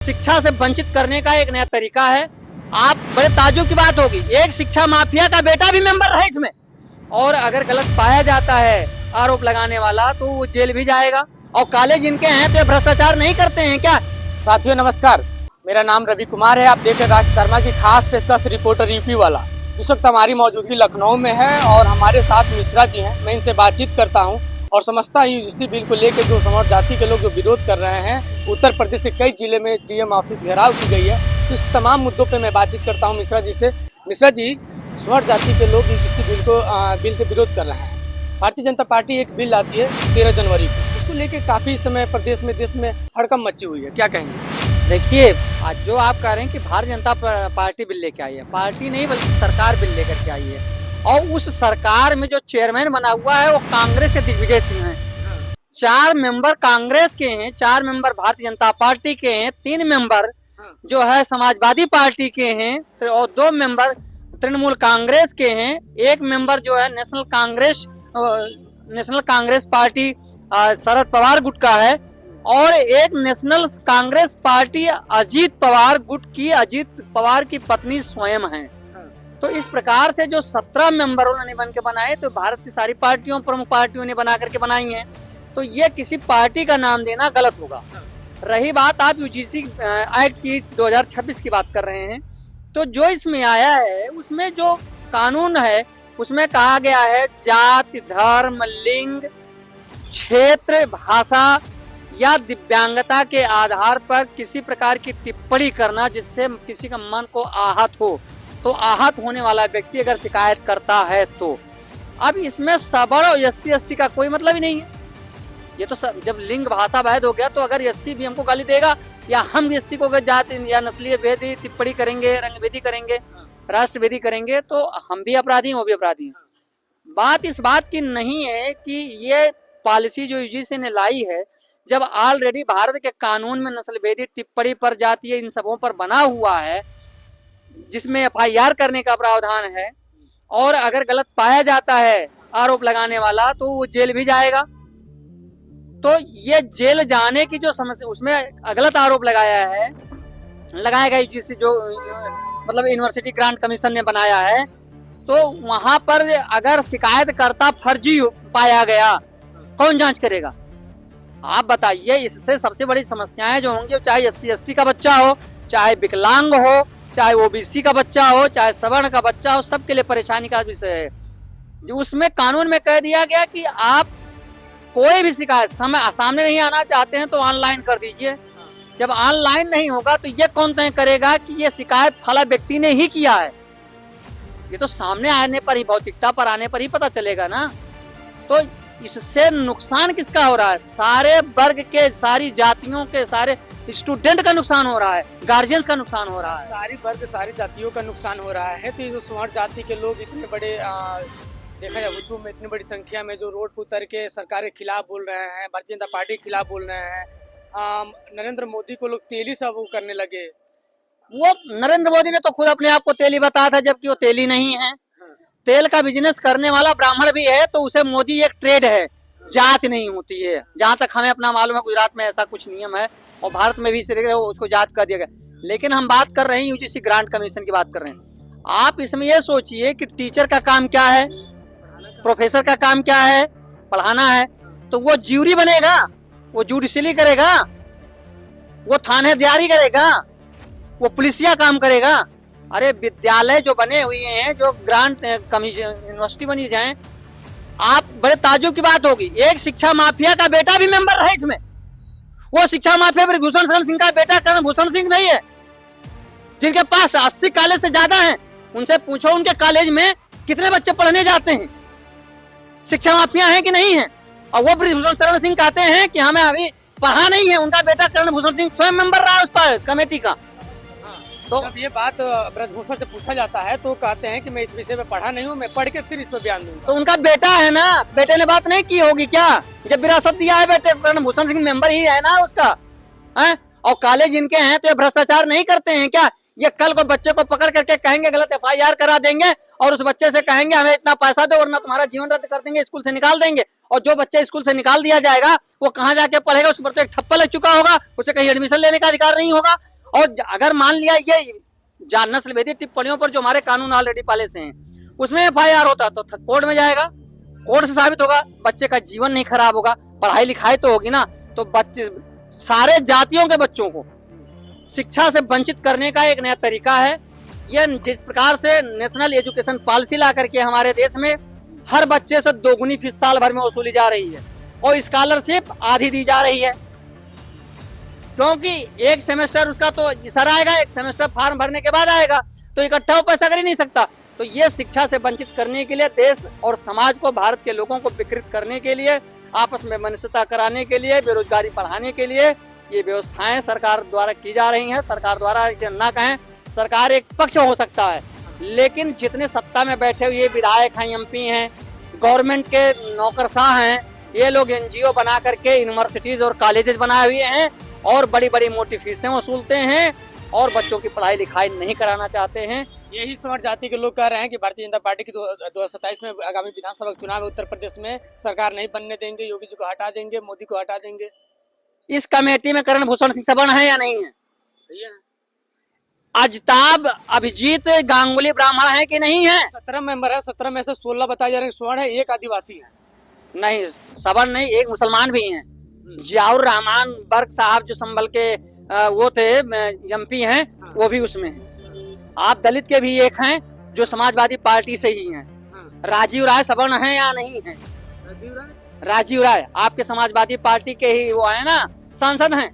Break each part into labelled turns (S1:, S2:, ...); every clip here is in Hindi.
S1: शिक्षा से वंचित करने का एक नया तरीका है। आप बड़े ताज्जुब की बात होगी, एक शिक्षा माफिया का बेटा भी मेंबर है इसमें, और अगर गलत पाया जाता है आरोप लगाने वाला तो वो जेल भी जाएगा। और कॉलेज इनके हैं तो ये भ्रष्टाचार नहीं करते हैं क्या?
S2: साथियों नमस्कार, मेरा नाम रवि कुमार है। आप देख रहे हैं राजकर्मा की खास पेशकश रिपोर्टर यूपी वाला। इस वक्त हमारी मौजूदगी लखनऊ में है और हमारे साथ मिश्रा जी हैं। मैं इनसे बातचीत करता हूं और समझता ही इसी बिल को लेकर जो समर जाति के लोग जो विरोध कर रहे हैं, उत्तर प्रदेश के कई जिले में डीएम ऑफिस घेराव की गई है। तो इस तमाम मुद्दों पे मैं बातचीत करता हूं मिश्रा जी से। मिश्रा जी, समर जाति के लोग इसी बिल के विरोध कर रहे हैं। भारतीय जनता पार्टी एक बिल लाती है 13 जनवरी को, उसको लेकर काफी समय प्रदेश में देश में हड़कंप मची हुई है, क्या कहेंगे?
S1: देखिए, आज जो आप कह रहे हैं कि भारतीय जनता पार्टी बिल लेके आई है, पार्टी नहीं बल्कि सरकार बिल लेकर के आई है। और उस सरकार में जो चेयरमैन बना हुआ है वो कांग्रेस के दिग्विजय सिंह हैं। 4 मेंबर कांग्रेस के हैं, 4 मेंबर भारतीय जनता पार्टी के हैं, 3 मेंबर जो है समाजवादी पार्टी के हैं और 2 मेंबर तृणमूल कांग्रेस के हैं। 1 मेंबर जो है नेशनल कांग्रेस पार्टी शरद पवार गुट का है और एक नेशनल कांग्रेस पार्टी अजीत पवार गुट की अजीत पवार की पत्नी स्वयं है। तो इस प्रकार से जो 17 मेंबर उन्होंने बन के बनाए, तो भारत की सारी पार्टियों प्रमुख पार्टियों ने बना करके बनाई हैं। तो ये किसी पार्टी का नाम देना गलत होगा। रही बात आप यूजीसी एक्ट की 2026 की बात कर रहे हैं, तो जो इसमें आया है उसमें जो कानून है उसमें कहा गया है जाति, धर्म, लिंग, क्षेत्र, भाषा या दिव्यांगता के आधार पर किसी प्रकार की टिप्पणी करना जिससे किसी का मन को आहत हो, तो आहत होने वाला व्यक्ति अगर शिकायत करता है तो अब इसमें सवर्ण और एससी एसटी का कोई मतलब ही नहीं है। ये तो जब लिंग भाषा भेद हो गया तो अगर एससी भी हमको गाली देगा या हम एससी को जाति या नस्लीय भेदी टिप्पणी करेंगे, रंगभेदी करेंगे, राष्ट्रभेदी करेंगे तो हम भी अपराधी हैं, वो भी अपराधी हैं। बात इस बात की नहीं है कि ये पॉलिसी जो यूजीसी ने लाई है, जब ऑलरेडी भारत के कानून में नस्लभेदी टिप्पणी पर जातीय इन सबों पर बना हुआ है जिसमें एफआईआर करने का प्रावधान है, और अगर गलत पाया जाता है आरोप लगाने वाला तो वो जेल भी जाएगा। तो ये जेल जाने की जो समस्या, उसमें गलत आरोप लगाया गया यूजीसी जो मतलब यूनिवर्सिटी ग्रांट कमीशन ने बनाया है, तो वहां पर अगर शिकायतकर्ता फर्जी पाया गया कौन जांच करेगा? आप बताइए। इससे सबसे बड़ी समस्याएं जो होंगी, चाहे एससी एसटी का बच्चा हो, चाहे विकलांग हो, चाहे ओबीसी का बच्चा हो, चाहे सवर्ण का बच्चा हो, सबके लिए परेशानी का विषय है। जो उसमें कानून में कह दिया गया कि आप कोई भी शिकायत सामने नहीं आना चाहते हैं तो ऑनलाइन कर दीजिए। जब ऑनलाइन नहीं होगा तो ये कौन तय करेगा कि ये शिकायत फला व्यक्ति ने ही किया है? ये तो सामने आने पर ही, भौतिकता पर आने पर ही पता चलेगा ना। तो इससे नुकसान किसका हो रहा है? सारे वर्ग के, सारी जातियों के, सारे स्टूडेंट का नुकसान हो रहा है, गार्जियंस का नुकसान हो रहा है,
S2: सारी वर्ग सारी जातियों का नुकसान हो रहा है। तो ये जो समर जाति के लोग इतने बड़े देखा जाए हुजूम में इतनी बड़ी संख्या में जो रोड पर उतर के सरकार के खिलाफ बोल रहे हैं, भारतीय जनता पार्टी के खिलाफ बोल रहे हैं, नरेंद्र मोदी को लोग तेली सा वो करने लगे।
S1: वो नरेंद्र मोदी ने तो खुद अपने आप को तेली बताया था, जबकि वो तेली नहीं है। तेल का बिजनेस करने वाला ब्राह्मण भी है तो उसे मोदी एक ट्रेड है, जात नहीं होती है। जहां तक हमें अपना मालूम है गुजरात में ऐसा कुछ नियम है और भारत में भी उसको जात कर दिया गया। लेकिन हम बात कर रहे हैं यूजीसी ग्रांट कमीशन की बात कर रहे हैं। आप इसमें यह सोचिए कि टीचर का काम क्या है, प्रोफेसर का काम क्या है? पढ़ाना है। तो वो ज्यूरी बनेगा, वो जुडिशली करेगा, वो थानेदारी करेगा, वो पुलिसिया काम करेगा? अरे विद्यालय जो बने हुए हैं, जो ग्रांट कमीशन यूनिवर्सिटी बनी जाए, आप बड़े ताज्जुब की बात होगी, एक शिक्षा माफिया का बेटा भी मेंबर है इसमें। वो शिक्षा माफिया ब्रजभूषण शरण सिंह का बेटा कर्णभूषण सिंह नहीं है, जिनके पास 80 कॉलेज से ज्यादा हैं। उनसे पूछो उनके कॉलेज में कितने बच्चे पढ़ने जाते हैं, शिक्षा माफिया है कि नहीं है? और वो ब्रजभूषण शरण सिंह कहते हैं कि हमें अभी पढ़ा नहीं है। उनका बेटा कर्णभूषण सिंह स्वयं मेंबर रहा है उस पर कमेटी का।
S2: तो जब ये बात ब्रजभूषण से पूछा जाता है तो कहते हैं कि मैं इस विषय में पढ़ा नहीं हूँ, मैं पढ़ के फिर इस पर बयान दूंगा।
S1: तो उनका बेटा है ना, बेटे ने बात नहीं की होगी क्या? जब विरासत दिया है बेटे, कर्णभूषण सिंह मेंबर ही है ना उसका, है? और कॉलेज इनके हैं तो ये भ्रष्टाचार नहीं करते हैं क्या? ये कल को बच्चे को पकड़ करके कहेंगे गलत एफआईआर करा देंगे और उस बच्चे से कहेंगे हमें इतना पैसा दो वरना तुम्हारा जीवन रद्द कर देंगे, स्कूल से निकाल देंगे। और जो बच्चा स्कूल से निकाल दिया जाएगा वो कहाँ जाके पढ़ेगा? उस पर तो एक ठप्पा लग चुका होगा, उसे कहीं एडमिशन लेने का अधिकार नहीं होगा। और अगर मान लिया ये नस्ल भेदी टिप्पणियों पर जो हमारे कानून ऑलरेडी पहले से हैं उसमें FIR होता तो कोर्ट में जाएगा, कोर्ट से साबित होगा, बच्चे का जीवन नहीं खराब होगा, पढ़ाई लिखाई तो होगी ना। तो बच्चे सारे जातियों के बच्चों को शिक्षा से वंचित करने का एक नया तरीका है। यह जिस प्रकार से नेशनल एजुकेशन पॉलिसी ला करके हमारे देश में हर बच्चे से 2 गुनी फीस साल भर में वसूली जा रही है और स्कॉलरशिप आधी दी जा रही है, क्योंकि एक सेमेस्टर उसका तो सर आएगा, एक सेमेस्टर फॉर्म भरने के बाद आएगा, तो इकट्ठा वो पैसा कर ही नहीं सकता। तो ये शिक्षा से वंचित करने के लिए, देश और समाज को, भारत के लोगों को विकृत करने के लिए, आपस में मनुष्यता कराने के लिए, बेरोजगारी बढ़ाने के लिए ये व्यवस्थाएं सरकार द्वारा की जा रही हैं। सरकार द्वारा इसे ना कहें, सरकार एक पक्ष हो सकता है, लेकिन जितने सत्ता में बैठे हुए विधायक हैं, MP हैं, गवर्नमेंट के नौकरशाह हैं, ये लोग NGO बना करके यूनिवर्सिटीज और कॉलेजेस बनाए हुए हैं और बड़ी बड़ी मोटी फीसें वसूलते हैं और बच्चों की पढ़ाई लिखाई नहीं कराना चाहते हैं।
S2: यही समर जाति के लोग कह रहे हैं कि भारतीय जनता पार्टी की 2027 में आगामी विधानसभा चुनाव उत्तर प्रदेश में सरकार नहीं बनने देंगे, योगी जी को हटा देंगे, मोदी को हटा देंगे।
S1: इस कमेटी में करण भूषण सिंह सवर्ण है या नहीं है? अजताब अभिजीत गांगुली ब्राह्मण है कि नहीं है?
S2: 17 मेंबर है, 17 में से 16 बताए जा रहे हैं स्वर्ण है, 1 आदिवासी है।
S1: नहीं, सवर्ण नहीं, 1 मुसलमान भी हैं। जियाउर रहमान बर्क साहब जो संभल के वो थे MP हैं, वो भी उसमें हैं। आप दलित के भी एक हैं जो समाजवादी पार्टी से ही हैं। राजीव राय सवर्ण है या नहीं है? राजीव राय आपके समाजवादी पार्टी के ही वो है ना, सांसद हैं,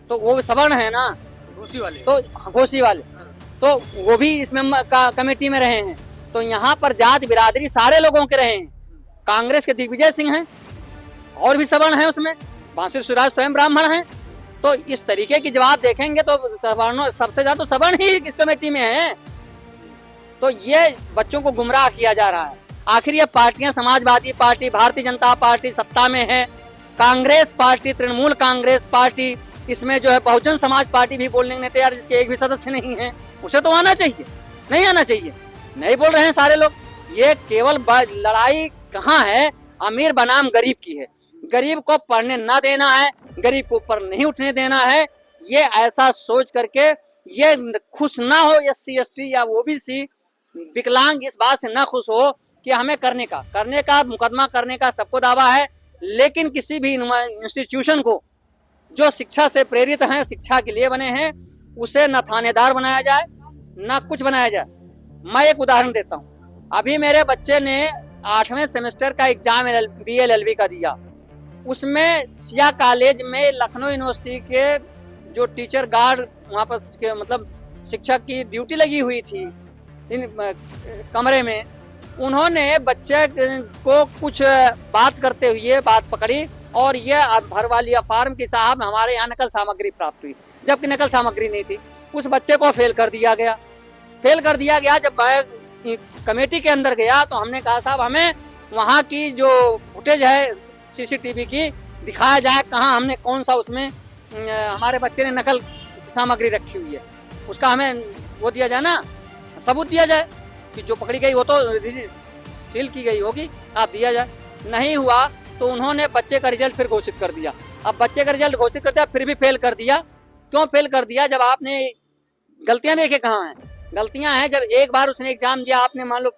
S1: तो वो सवर्ण है ना,
S2: घोसी वाले।
S1: तो घोसी वाले, तो वो भी इसमें कमेटी में रहे हैं। तो यहाँ पर जात बिरादरी सारे लोगों के रहे हैं। कांग्रेस के दिग्विजय सिंह हैं और भी सवर्ण है उसमें, बांसुरी सुराज स्वयं ब्राह्मण हैं। तो इस तरीके की जवाब देखेंगे तो सवर्णों सबसे ज्यादा तो सवर्ण ही इस कमेटी में है। तो ये बच्चों को गुमराह किया जा रहा है। आखिर ये पार्टियां, समाजवादी पार्टी, भारतीय जनता पार्टी सत्ता में है, कांग्रेस पार्टी, तृणमूल कांग्रेस पार्टी, इसमें जो है बहुजन समाज पार्टी भी बोलने नहीं तैयार, जिसके एक भी सदस्य नहीं है। उसे तो आना चाहिए, नहीं आना चाहिए, नहीं बोल रहे हैं सारे लोग। ये केवल लड़ाई कहाँ है? अमीर बनाम गरीब की है। गरीब को पढ़ने ना देना है, गरीब को ऊपर नहीं उठने देना है। ये ऐसा सोच करके ये खुश ना हो SC ST या OBC विकलांग इस बात से ना खुश हो कि हमें करने का मुकदमा करने का सबको दावा है, लेकिन किसी भी इंस्टीट्यूशन को जो शिक्षा से प्रेरित हैं, शिक्षा के लिए बने हैं, उसे न थानेदार बनाया जाए न कुछ बनाया जाए। मैं एक उदाहरण देता हूँ। अभी मेरे बच्चे ने 8वें सेमेस्टर का एग्जाम BA LLB का दिया। उसमें सिया कॉलेज में लखनऊ यूनिवर्सिटी के जो टीचर गार्ड वहाँ पर के मतलब शिक्षक की ड्यूटी लगी हुई थी इन कमरे में, उन्होंने बच्चे को कुछ बात करते हुए बात पकड़ी और ये भरवा लिया फॉर्म की साहब हमारे यहाँ नकल सामग्री प्राप्त हुई, जबकि नकल सामग्री नहीं थी। उस बच्चे को फेल कर दिया गया। जब कमेटी के अंदर गया तो हमने कहा साहब हमें वहाँ की जो फुटेज है CCTV की दिखाया जाए, कहाँ हमने कौन सा उसमें हमारे बच्चे ने नकल सामग्री रखी हुई है, उसका हमें वो दिया जाए ना, सबूत दिया जाए कि जो पकड़ी गई वो तो सील की गई होगी, आप दिया जाए। नहीं हुआ तो उन्होंने बच्चे का रिजल्ट फिर घोषित कर दिया। अब बच्चे का रिजल्ट घोषित कर दिया, फिर भी फेल कर दिया। क्यों फेल कर दिया? जब आपने गलतियां देखे कहाँ हैं? गलतियां हैं जब एक बार उसने एग्जाम दिया, आपने मान लो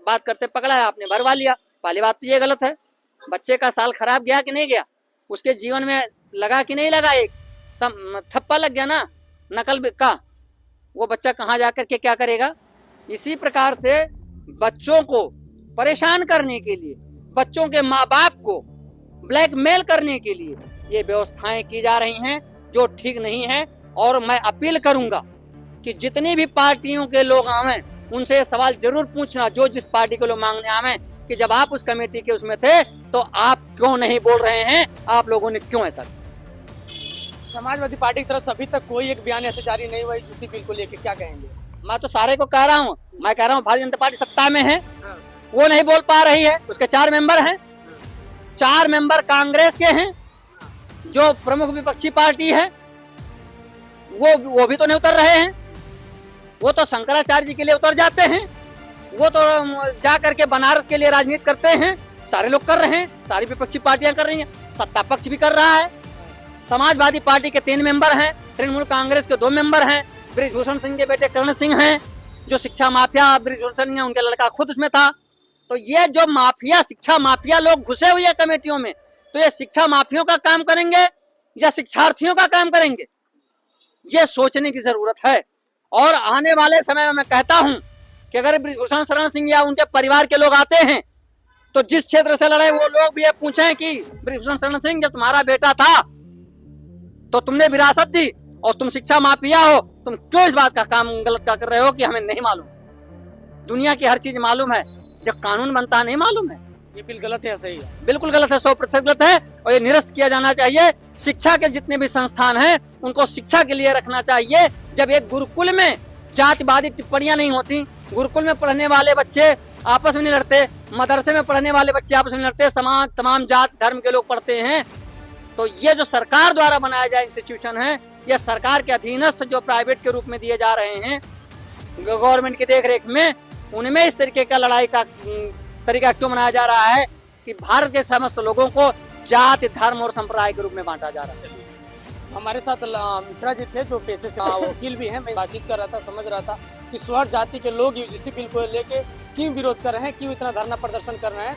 S1: बात करते पकड़ा है, आपने भरवा लिया। पहली बात तो ये गलत है। बच्चे का साल खराब गया कि नहीं गया? उसके जीवन में लगा कि नहीं लगा? एक थप्पा लग गया ना नकल का, वो बच्चा कहाँ जाकर के क्या करेगा? इसी प्रकार से बच्चों को परेशान करने के लिए, बच्चों के माँ बाप को ब्लैकमेल करने के लिए ये व्यवस्थाएं की जा रही हैं, जो ठीक नहीं है। और मैं अपील करूंगा कि जितनी भी पार्टियों के लोग आवें, उनसे ये सवाल जरूर पूछना, जो जिस पार्टी के लोग मांगने आवें, कि जब आप उस कमेटी के उसमें थे तो आप क्यों नहीं बोल रहे हैं? आप लोगों ने क्यों ऐसा?
S2: समाजवादी पार्टी की तरफ से अभी तक कोई एक बयान ऐसे जारी नहीं हुआ इसी बिल को लेकर, क्या कहेंगे?
S1: मैं तो सारे को कह रहा हूँ, मैं कह रहा हूँ भारतीय जनता पार्टी सत्ता में है, वो नहीं बोल पा रही है। उसके 4 मेंबर हैं, 4 मेंबर कांग्रेस के हैं, जो प्रमुख विपक्षी पार्टी है वो भी तो नहीं उतर रहे हैं। वो तो शंकराचार्य जी के लिए उतर जाते हैं, वो तो जा करके बनारस के लिए राजनीति करते हैं। सारे लोग कर रहे हैं, सारी विपक्षी पार्टियां कर रही हैं, सत्ता पक्ष भी कर रहा है। समाजवादी पार्टी के 3 मेंबर हैं, तृणमूल कांग्रेस के 2 मेंबर हैं, बृजभूषण सिंह के बेटे करण सिंह हैं, जो शिक्षा माफिया बृजभूषण सिंह है, उनका लड़का खुद उसमें था। तो ये जो माफिया, शिक्षा माफिया लोग घुसे हुए हैं कमेटियों में, तो ये शिक्षा माफियों का काम करेंगे या शिक्षार्थियों का काम करेंगे, ये सोचने की जरूरत है। और आने वाले समय में मैं कहता हूं कि अगर बृजभूषण शरण सिंह या उनके परिवार के लोग आते हैं तो जिस क्षेत्र से लड़े वो लोग भी ये पूछें कि बृजभूषण शरण सिंह जब तुम्हारा बेटा था तो तुमने विरासत दी और तुम शिक्षा माफिया हो, तुम क्यों इस बात का काम गलत कर रहे हो कि हमें नहीं मालूम। दुनिया की हर चीज मालूम है, जब कानून बनता नहीं मालूम है।
S2: ये बिल गलत है या सही है?
S1: बिल्कुल गलत है, 100% गलत है और ये निरस्त किया जाना चाहिए। शिक्षा के जितने भी संस्थान हैं उनको शिक्षा के लिए रखना चाहिए। जब एक गुरुकुल में जातिवादी टिप्पणियां नहीं होती, गुरुकुल में पढ़ने वाले बच्चे आपस में नहीं लड़ते, मदरसे में पढ़ने वाले बच्चे आपस में नहीं लड़ते, समाज तमाम जात धर्म के लोग पढ़ते हैं, तो ये जो सरकार द्वारा बनाया जाए इंस्टीट्यूशन है, ये सरकार के अधीनस्थ जो प्राइवेट के रूप में दिए जा रहे हैं गवर्नमेंट की देखरेख में, उनमें इस तरीके का लड़ाई का तरीका क्यों बनाया जा रहा है कि भारत के समस्त लोगों को जाति धर्म और संप्रदाय के रूप में बांटा जा रहा है।
S2: हमारे साथ मिश्रा जी थे जो पेशे से वकील भी हैं। मैं बातचीत कर रहा था, समझ रहा था कि स्वर्ण जाति के लोग यूजीसी बिल को लेके क्यों विरोध कर रहे हैं, क्यों इतना धरना प्रदर्शन कर रहे हैं।